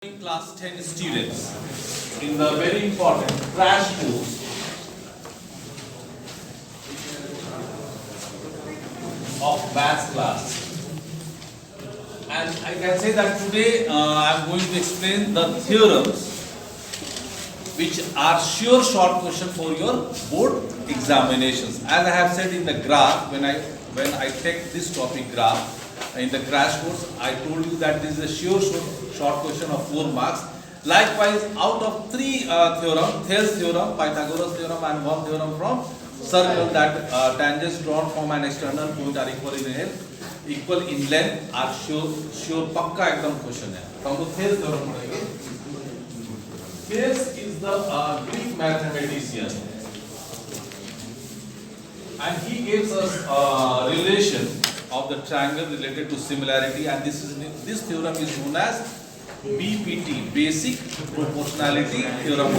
Class 10 students in the very important crash course of maths class, and I can say that today I am going to explain the theorems which are sure short question for your board examinations. As I have said in the graph, when I take this topic graph in the crash course, I told you that this is a sure short question of 4 marks. Likewise, out of 3 theorem, Thales theorem, Pythagoras theorem, and one theorem from circle, that tangents drawn from an external point are equal in length are sure पक्का एकदम question है. तो हमको Thales theorem पढ़ेंगे. Thales is the Greek mathematician, and he gives us a relation of the triangle related to similarity, and this theorem is known as BPT, basic proportionality theorem.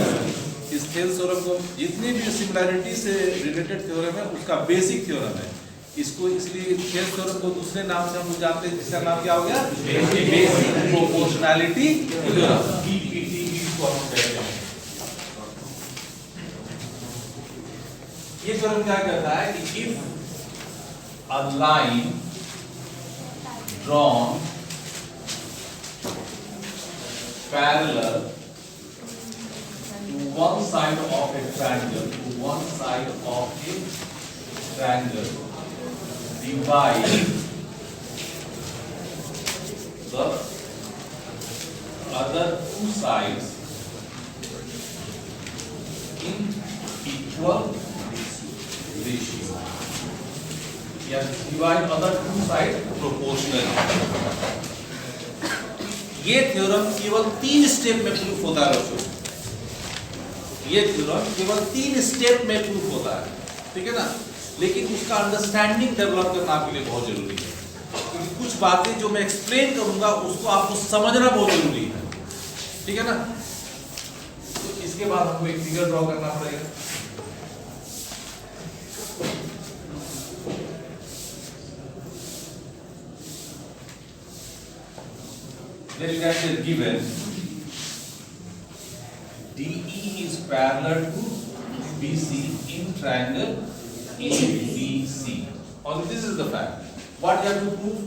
इस Thales theorem को जितने भी similarity से related theorem है उसका basic theorem है. इसको इसलिए थेल्स थ्योरम को दूसरे नाम से हम लोग जानते हैं, जिसका नाम क्या हो गया, बेसिक प्रोपोर्शनैलिटी थ्योरम, BPT इसको हम कहते हैं. ये थ्योरम क्या कहता है कि if a line drawn parallel to one side of a triangle, divide the other two sides in equal ratio. Divide other two sides proportionally. ये थ्योरम केवल 3 स्टेप में प्रूफ होता है बच्चों. ये थ्योरम केवल 3 स्टेप में प्रूफ होता है, ठीक है ना. लेकिन उसका अंडरस्टैंडिंग डेवलप करना आपके लिए बहुत जरूरी है, क्योंकि कुछ बातें जो मैं एक्सप्लेन करूंगा उसको आपको समझना बहुत जरूरी है, ठीक है ना. तो इसके बाद हमको एक फिगर ड्रॉ करना पड़ेगा. Then you can say given DE is parallel to BC in triangle ABC. Also, this is the fact. What you have to prove?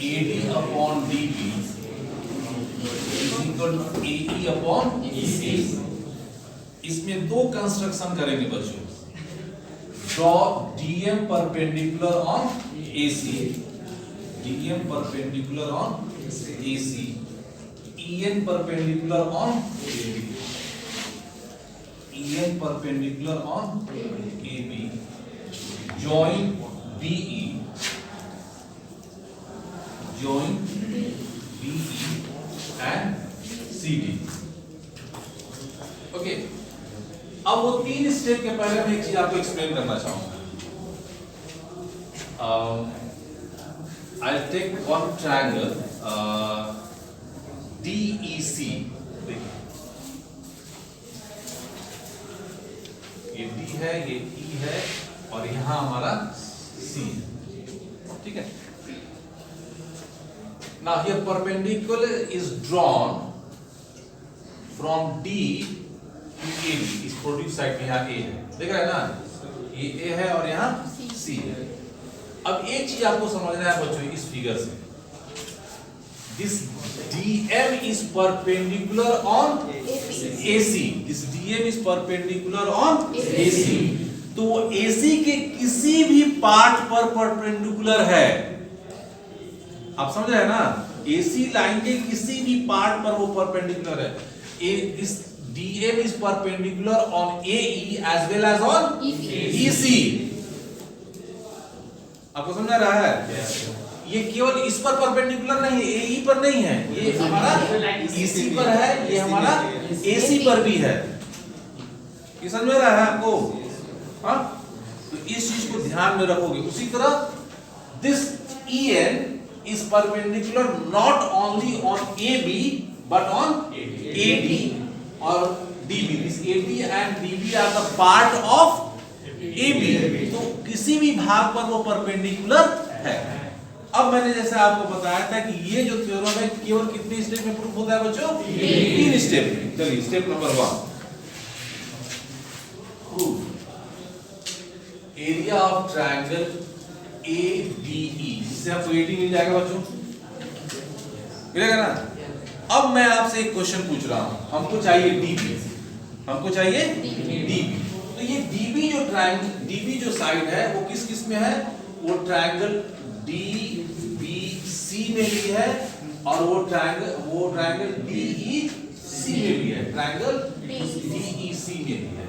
AD upon DB is equal to AE upon AC. इसमें 2 construction करेंगे बच्चों. Draw DM perpendicular on AC. DM perpendicular on AC, EN perpendicular on AB, EN perpendicular on AB, join BE and CD. Okay. अब वो 3 step के पहले मैं एक चीज आपको एक्सप्लेन करना चाहूंगा. I'll take one triangle DEC. ये D है, ये E है, और यहाँ हमारा C है, ठीक है. Now here perpendicular is drawn from D to AB. इस प्रोड्यूस साइड में यहाँ A है, देख रहे हैं ना, ये A है और यहाँ C है. अब एक चीज आपको समझना है बच्चों इस फिगर से. This DM is perpendicular on AC. This DM is perpendicular on AC. तो AC के किसी भी पार्ट पर परपेंडिकुलर है. आप समझ रहे हैं ना, AC लाइन के किसी भी पार्ट पर वो परपेंडिकुलर है. This DM is perpendicular on AE as well as on EC. आपको समझ आ रहा है? ये केवल इस पर परपेंडिकुलर नहीं है, AE पर नहीं है, ये हमारा EC पर है, ये हमारा AC पर भी है. ये समझ में आ रहा है आपको? हाँ, तो इस चीज को ध्यान में रखोगे. उसी तरह this EN is perpendicular not only on AB but on AD or DB. This AD and DB are the part of AB. तो किसी भी भाग पर वो परपेंडिकुलर है. अब मैंने जैसे आपको बताया था कि ये जो थ्योरम है केवल कितने स्टेप में प्रूफ होता है बच्चों? 3 स्टेप में। चलिए step number 1, proof area of triangle ADE, इससे आपको AD मिल जाएगा बच्चों, मिलेगा ना? अब मैं आपसे एक क्वेश्चन पूछ रहा हूं, हमको चाहिए DB, हमको चाहिए DB। तो ये DB जो ट्रायंगल, DB जो साइड है वो किस किस में है? वो ट्रायंगल DBC में भी है और वो ट्रायंगल DEC में भी है, ट्रायंगल DEC में भी है।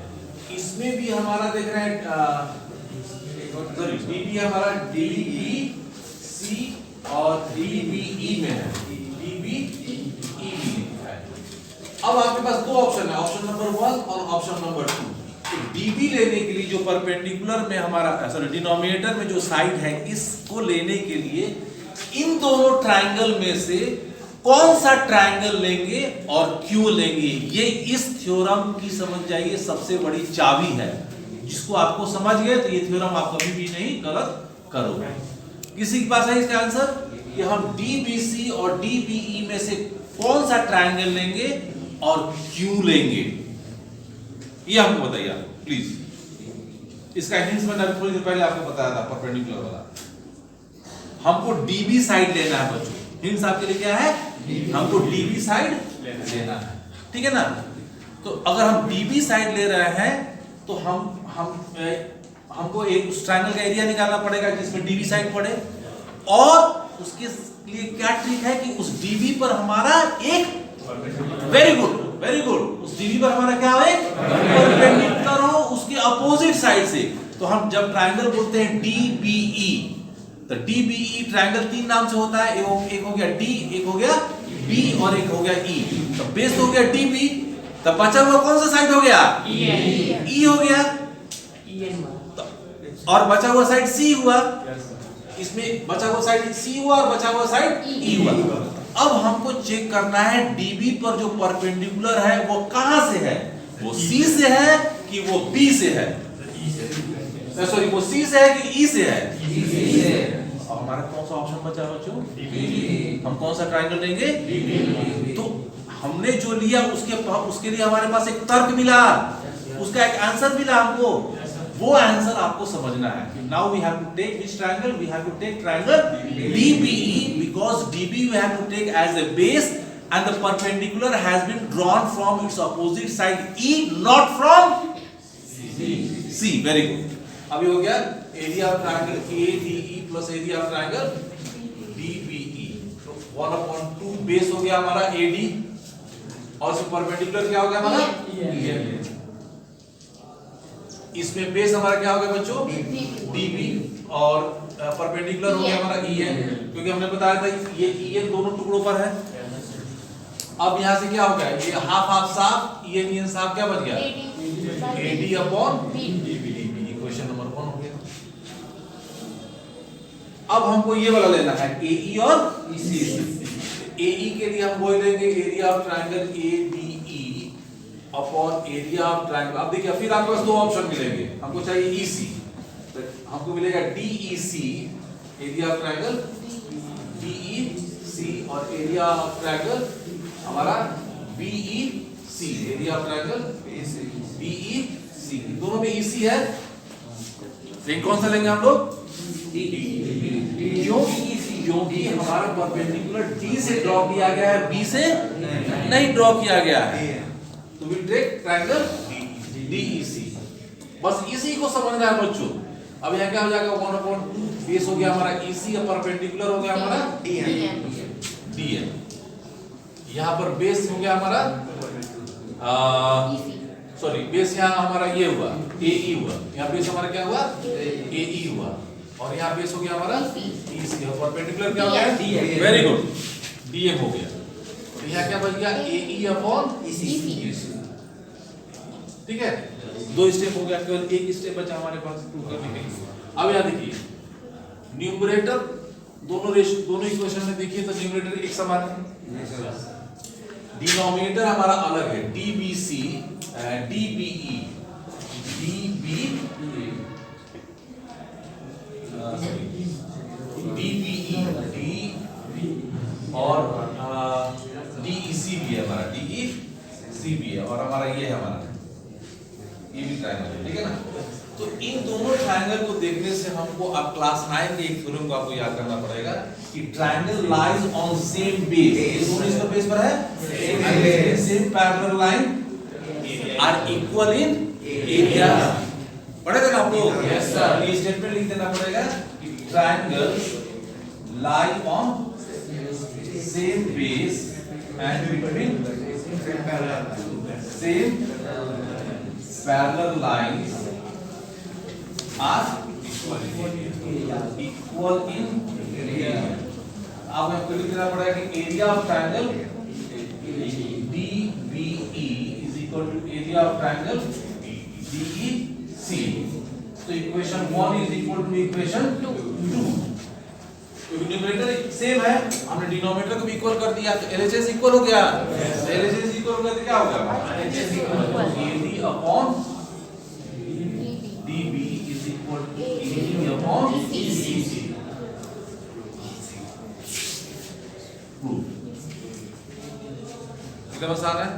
इसमें भी हमारा देख रहे हैं सॉरी DB हमारा DEC और DBE में है, DBE में है। अब आपके पास दो ऑप्शन है, ऑप्शन नंबर 1 और ऑप्शन नंबर 2। तो DB लेने के लिए जो परपेंडिकुलर में हमारा सॉरी डिनोमिनेटर में जो साइड है, इसको लेने के लिए इन दोनों ट्रायंगल में से कौन सा ट्रायंगल लेंगे और क्यों लेंगे, ये इस थ्योरम की समझ जाइए सबसे बड़ी चाबी है। जिसको आपको समझ गए तो ये थ्योरम आप कभी भी नहीं गलत करोगे। किसी के पास है इसका आंसर कि हम DBC और DBE में से कौन सा ट्रायंगल लेंगे और क्यों लेंगे, ये हमको बताइए प्लीज। इसका हिंट्स मैंने थोड़ी देर पहले आपको बताया था, परपेंडिकुलर वाला। हमको DB साइड लेना है बच्चों, हिंट्स आपके लिए क्या है? हमको DB साइड लेना है, ठीक है ना? तो अगर हम DB साइड ले रहे हैं तो हमको एक उस ट्रायंगल का एरिया निकालना पड़ेगा जिसमें DB साइड पड़े, और उसके लिए क्या ट्रिक है कि उस DB पर हमारा एक वेरी गुड उस DB पर हमारा क्या हो, परपेंडिकुलर हो उसके अपोजिट साइड से। तो हम जब ट्रायंगल बोलते हैं DBE, तो DBE ट्रायंगल 3 नाम से होता है, एक हो गया D, एक हो गया B और एक हो गया E। तो बेस हो गया DB, तब बचा हुआ कौन सा साइड हो गया? E हो गया, और बचा हुआ साइड C हुआ। इसमें बचा हुआ साइड C हुआ और बचा हुआ साइड E हुआ। अब हमको चेक करना है DB पर जो परपेंडिकुलर है वो कहां से है, वो C से है कि वो B से है, सॉरी वो C से है कि E से है? अब हमारा कौन सा ऑप्शन बचा बच्चों? हम कौन सा ट्रायंगल लेंगे? तो हमने जो लिया उसके लिए हमारे पास एक तर्क मिला, उसका एक आंसर मिला हमको, वो आंसर आपको समझना है। Now we have to take which triangle? We have to take triangle DBE, because DB we have to take as a base and the perpendicular has been drawn from its opposite side E, not from C. Very good. अभी हो गया area of triangle ADE plus area of triangle DBE। तो 1/2 base हो गया हमारा AD और इसमें perpendicular क्या हो गया हमारा EM। इसमें बेस हमारा क्या हो गया बच्चों? DB और परपेंडिकुलर हो गया हमारा EN, क्योंकि हमने बताया था ये EN दोनों टुकड़ों पर है। अब यहां से क्या हो गया? ये हाफ हाफ साफ, EN साफ, क्या बच गया? AD upon DB। Question number 1 हो गया। अब हमको ये वाला लेना है AE और EC। AE के लिए हम वही लेंगे area of triangle ADE upon area of triangle. अब देखिए फिर आपके पास दो ऑप्शन मिलेंगे, हमको चाहिए EC, तो हमको मिलेगा DEC area of triangle DEC और एरिया ऑफ ट्रायंगल हमारा BEC area of triangle BEC। दोनों में EC है, लेकिन कौन सा लेंगे हम लोग? क्योंकि हमारा परपेंडिकुलर D से ड्रॉ किया गया है, B से नहीं ड्रॉ किया गया है। तो वी टेक ट्रायंगल DEC। बस इसी को समझना है बच्चों। अब यहाँ क्या हो जाएगा? 1/2 बेस हो गया हमारा EC और परपेंडिकुलर हो गया हमारा DN। यहाँ पर बेस हो गया हमारा सॉरी बेस यहाँ हमारा ये हुआ AE हुआ, यहाँ बेस हमारा क्या हुआ? AE हुआ, और यहाँ बेस हो गया हमारा EC और परपेंडिकुलर क्या हो गया? वेरी गुड, DM हो गया। तो यहाँ क्या बच गया? AE upon EC। ठीक है, 2 स्टेप हो गया, केवल एक स्टेप बचा हमारे पास प्रूव करने के लिए। अब यहाँ देखिए न्यूमरेटर दोनों इक्वेशन में देखिए तो न्यूमरेटर एक समान है, डिनोमिनेटर हमारा अलग है DBC DBE DBE DEC भी है हमारा, DEC भी है, और हमारा ये है हमारा ये भी ट्रायंगल है, ठीक है ना। तो इन दोनों ट्रायंगल को देखने से हमको अब क्लास 9 के एक थ्योरम को आपको याद करना पड़ेगा कि triangle lies on same base. ये दोनों इसका बेस पर है, same parallel line are equal in area. पढ़ेगा ना आप लोग? Yes sir. ये स्टेटमेंट लिख देना पड़ेगा कि triangles lie on same base and between same parallel lines are equal in area। अब आपको लिख देना पड़ेगा कि area of triangle DBE is equal to area of triangle DEC। तो equation 1 is equal to equation 2। Numerator same है, हमने denominator को भी इक्वल कर दिया, तो LHS इक्वल हो गया। LHS इक्वल हो गया तो क्या होगा? LHS equal to AD upon DB is equal to AD upon DC। कितना आसान है?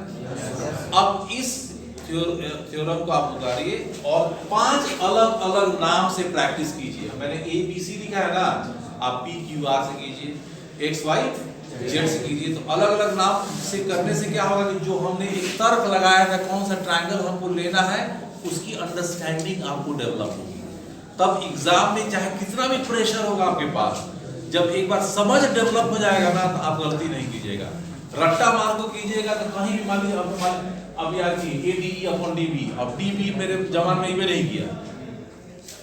अब इस थ्योरम को आप उतारिए और 5 अलग अलग नाम से प्रैक्टिस कीजिए। मैंने ABC लिखा है ना, आप PQR से कीजिए, XY Z से कीजिए। तो अलग अलग नाम से करने से क्या होगा कि जो हमने एक तर्क लगाया था कौन सा ट्रायंगल हमको लेना है, उसकी अंडरस्टैंडिंग आपको डेवलप होगी। तब एग्जाम में चाहे कितना भी प्रेशर होगा आपके पास, जब एक बार समझ डेवलप हो जाएगा ना, तो आप गलती नहीं कीजिएगा। रट्टा मार को कीजिएगा तो कहीं भी मान लीजिए अब याद कीजिए ADE अपॉन DB, अब DB मेरे जमाने में नहीं किया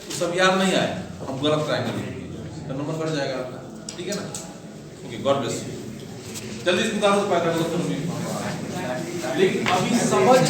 तो सब याद नहीं आया, हम गलत ट्रायंगल तो नंबर बढ़ जाएगा आपका, ठीक है ना। Okay, God bless you. जल्दी से उतारो तो पैदा करो, लेकिन अभी समझ